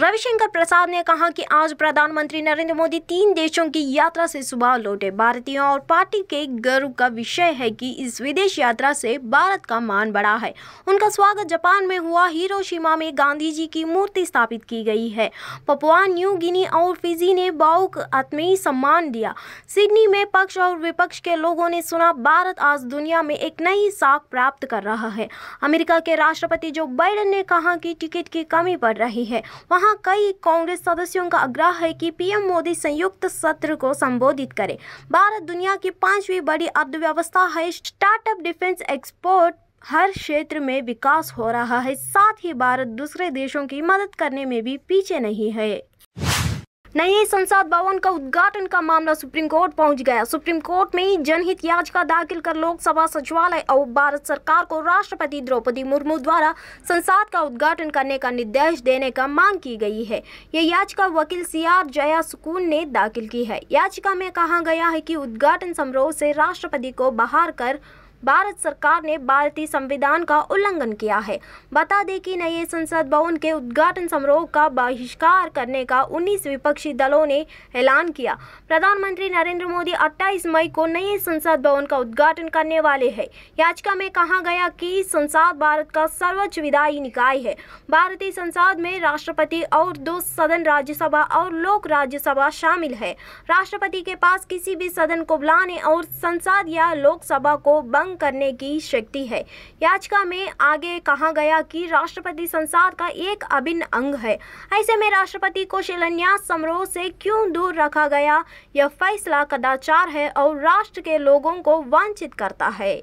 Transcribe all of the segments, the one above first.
रविशंकर प्रसाद ने कहा कि आज प्रधानमंत्री नरेंद्र मोदी 3 देशों की यात्रा से सुबह लौटे। भारतीयों और पार्टी के गर्व का विषय है कि इस विदेश यात्रा से भारत का मान बढ़ा है। उनका स्वागत जापान में हुआ। हिरोशिमा में गांधी जी की मूर्ति स्थापित की गई है। पपुआ न्यू गिनी और फिजी ने भावुक आत्मीय सम्मान दिया। सिडनी में पक्ष और विपक्ष के लोगों ने सुना, भारत आज दुनिया में एक नई साख प्राप्त कर रहा है। अमेरिका के राष्ट्रपति जो बाइडेन ने कहा कि टिकट की कमी पड़ रही है। वहां कई कांग्रेस सदस्यों का आग्रह है कि पीएम मोदी संयुक्त सत्र को संबोधित करें। भारत दुनिया की 5वीं बड़ी अर्थव्यवस्था है। स्टार्टअप, डिफेंस, एक्सपोर्ट, हर क्षेत्र में विकास हो रहा है। साथ ही भारत दूसरे देशों की मदद करने में भी पीछे नहीं है। नए संसद भवन का उद्घाटन का मामला सुप्रीम कोर्ट पहुंच गया। सुप्रीम कोर्ट में जनहित याचिका दाखिल कर लोकसभा सचिवालय और भारत सरकार को राष्ट्रपति द्रौपदी मुर्मू द्वारा संसद का उद्घाटन करने का निर्देश देने का मांग की गई है। यह याचिका वकील सीआर जयासुकून ने दाखिल की है। याचिका में कहा गया है कि उद्घाटन समारोह से राष्ट्रपति को बाहर कर भारत सरकार ने भारतीय संविधान का उल्लंघन किया है। बता दें कि नए संसद भवन के उद्घाटन समारोह का बहिष्कार करने का 19 विपक्षी दलों ने ऐलान किया। प्रधानमंत्री नरेंद्र मोदी 28 मई को नए संसद भवन का उद्घाटन करने वाले हैं। याचिका में कहा गया कि संसद भारत का सर्वोच्च विधायी निकाय है। भारतीय संसद में राष्ट्रपति और 2 सदन राज्यसभा और लोक राज्यसभा शामिल है। राष्ट्रपति के पास किसी भी सदन को बुलाने और संसद या लोकसभा को भंग करने की शक्ति है। याचिका में आगे कहा गया कि राष्ट्रपति संसद का एक अभिन्न अंग है। ऐसे में राष्ट्रपति को शिलान्यास समारोह से क्यों दूर रखा गया? यह फैसला कदाचार है और राष्ट्र के लोगों को वंचित करता है।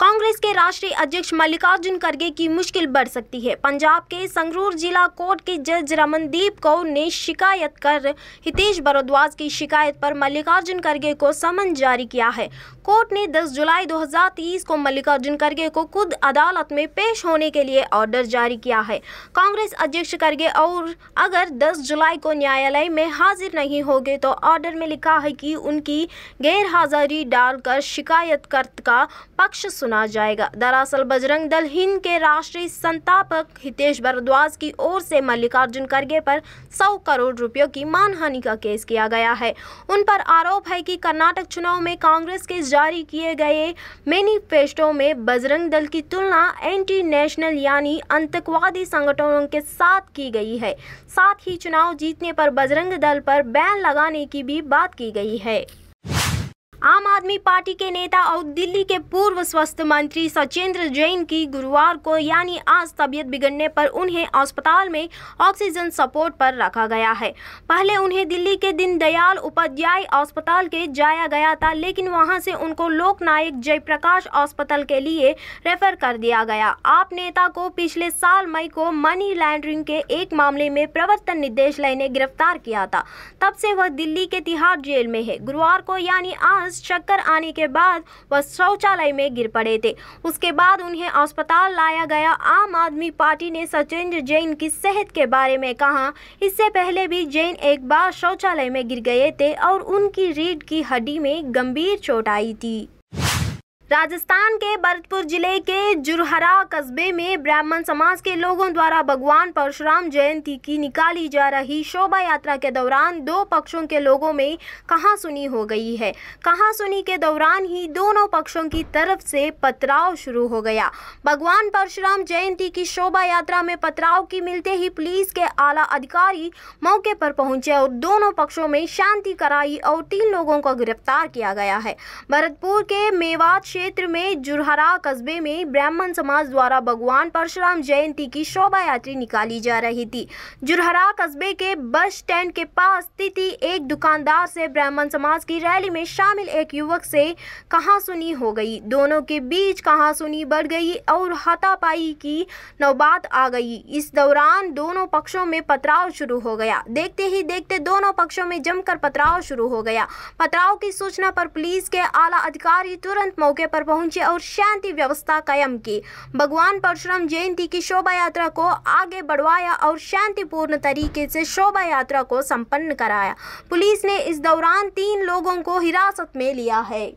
कांग्रेस के राष्ट्रीय अध्यक्ष मल्लिकार्जुन खड़गे की मुश्किल बढ़ सकती है। पंजाब के संगरूर जिला कोर्ट के जज रमनदीप कौर ने शिकायत कर हितेश भारद्वाज की शिकायत पर मल्लिकार्जुन खड़गे को समन जारी किया है। कोर्ट ने 10 जुलाई 2023 को मल्लिकार्जुन खड़गे को खुद अदालत में पेश होने के लिए ऑर्डर जारी किया है। कांग्रेस अध्यक्ष खड़गे और अगर 10 जुलाई को न्यायालय में हाजिर नहीं होंगे तो ऑर्डर में लिखा है कि उनकी गैरहाजिरी डालकर शिकायतकर्ता का पक्ष सुना जाएगा। दरअसल बजरंग दल हिंद के राष्ट्रीय संस्थापक हितेश भारद्वाज की ओर से मल्लिकार्जुन खड़गे पर 100 करोड़ रुपयों की मानहानि का केस किया गया है। उन पर आरोप है कि कर्नाटक चुनाव में कांग्रेस के जारी किए गए मैनिफेस्टो में बजरंग दल की तुलना एंटी नेशनल यानी आतंकवादी संगठनों के साथ की गई है। साथ ही चुनाव जीतने पर बजरंग दल पर बैन लगाने की भी बात की गई है। आम आदमी पार्टी के नेता और दिल्ली के पूर्व स्वास्थ्य मंत्री सचिंद्र जैन की गुरुवार को यानी आज तबीयत बिगड़ने पर उन्हें अस्पताल में ऑक्सीजन सपोर्ट पर रखा गया है। पहले उन्हें दिल्ली के दीनदयाल उपाध्याय अस्पताल के जाया गया था, लेकिन वहां से उनको लोकनायक जयप्रकाश अस्पताल के लिए रेफर कर दिया गया। आप नेता को पिछले साल मई को मनी लॉन्ड्रिंग के एक मामले में प्रवर्तन निदेशालय ने गिरफ्तार किया था। तब से वह दिल्ली के तिहाड़ जेल में है। गुरुवार को यानी आज चक्कर आने के बाद वह शौचालय में गिर पड़े थे। उसके बाद उन्हें अस्पताल लाया गया। आम आदमी पार्टी ने सचिंद्र जैन की सेहत के बारे में कहा, इससे पहले भी जैन एक बार शौचालय में गिर गए थे और उनकी रीढ़ की हड्डी में गंभीर चोट आई थी। राजस्थान के भरतपुर जिले के जुरहरा कस्बे में ब्राह्मण समाज के लोगों द्वारा भगवान परशुराम जयंती की निकाली जा रही शोभा यात्रा के दौरान 2 पक्षों के लोगों में कहासुनी हो गई है। कहासुनी के दौरान ही दोनों पक्षों की तरफ से पथराव शुरू हो गया। भगवान परशुराम जयंती की शोभा यात्रा में पथराव की मिलते ही पुलिस के आला अधिकारी मौके पर पहुंचे और दोनों पक्षों में शांति कराई और 3 लोगों को गिरफ्तार किया गया है। भरतपुर के मेवात क्षेत्र में जुरहरा कस्बे में ब्राह्मण समाज द्वारा भगवान परशुराम जयंती की शोभा यात्रा निकाली जा रही थी। जुरहरा कस्बे के बस स्टैंड के पास स्थित एक दुकानदार से ब्राह्मण समाज की रैली में शामिल एक युवक से कहासुनी हो गई। दोनों के बीच कहासुनी बढ़ गई और हाथापाई की नौबत आ गई। इस दौरान दोनों पक्षों में पथराव शुरू हो गया। देखते ही देखते दोनों पक्षों में जमकर पथराव शुरू हो गया। पथराव की सूचना पर पुलिस के आला अधिकारी तुरंत मौके पर पहुंचे और शांति व्यवस्था कायम की। भगवान परशुराम जयंती की शोभा यात्रा को आगे बढ़वाया और शांतिपूर्ण तरीके से शोभा यात्रा को संपन्न कराया। पुलिस ने इस दौरान 3 लोगों को हिरासत में लिया है।